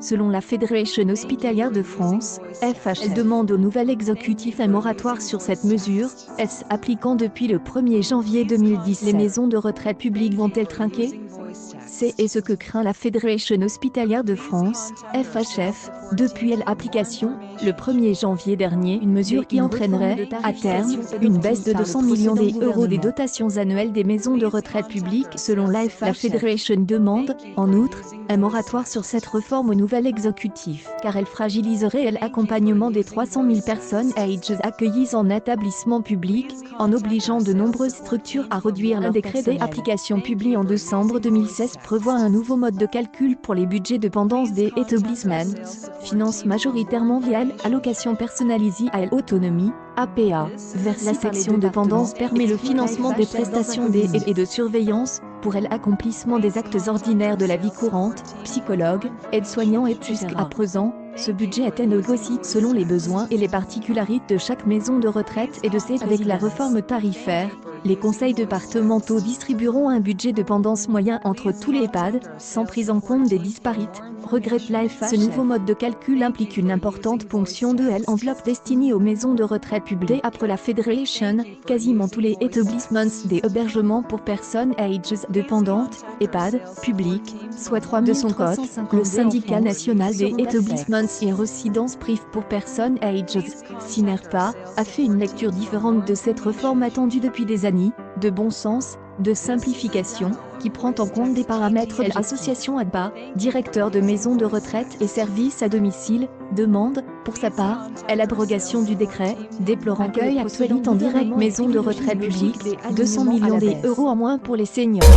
Selon la Fédération hospitalière de France, FH, elle demande au nouvel exécutif un moratoire sur cette mesure, appliquant depuis le 1er janvier 2017. Les maisons de retraite publiques vont-elles trinquer? C'est ce que craint la Fédération hospitalière de France, FHF, depuis l'application, le 1er janvier dernier, une mesure qui entraînerait, à terme, une baisse de 200 millions d'euros des dotations annuelles des maisons de retraite publiques. Selon la Fédération demande, en outre, un moratoire sur cette réforme au nouvel exécutif, car elle fragiliserait l'accompagnement des 300 000 personnes âgées accueillies en établissement public, en obligeant de nombreuses structures à réduire leur décret d'application publié en décembre 2016 prévoit un nouveau mode de calcul pour les budgets de dépendance des établissements, finance majoritairement via l'allocation personnalisée à l'autonomie, APA, vers la section dépendance permet le financement des prestations d'aide et de surveillance, pour l'accomplissement des actes ordinaires de la vie courante, psychologue, aide-soignant et jusqu'à présent, ce budget était négocié selon les besoins et les particularités de chaque maison de retraite et de ses. Avec la réforme tarifaire, les conseils départementaux distribueront un budget de dépendance moyen entre tous les EHPAD, sans prise en compte des disparités, regrette l'AFH. Ce nouveau mode de calcul implique une importante ponction de l'enveloppe destinée aux maisons de retraite publiques. Après la Fédération, quasiment tous les établissements des hébergements pour personnes âgées dépendantes, EHPAD, publics, soit 3 de son côté, le syndicat national des établissements et résidences privées pour personnes âgées, SINERPA, a fait une lecture différente de cette réforme attendue depuis des années, de bon sens, de simplification, qui prend en compte des paramètres. L'association ADBA, directeur de maisons de retraite et services à domicile, demande, pour sa part, l'abrogation du décret, déplorant que l'actualité en direct maison de retraite publique, 200 millions d'euros en moins pour les seniors.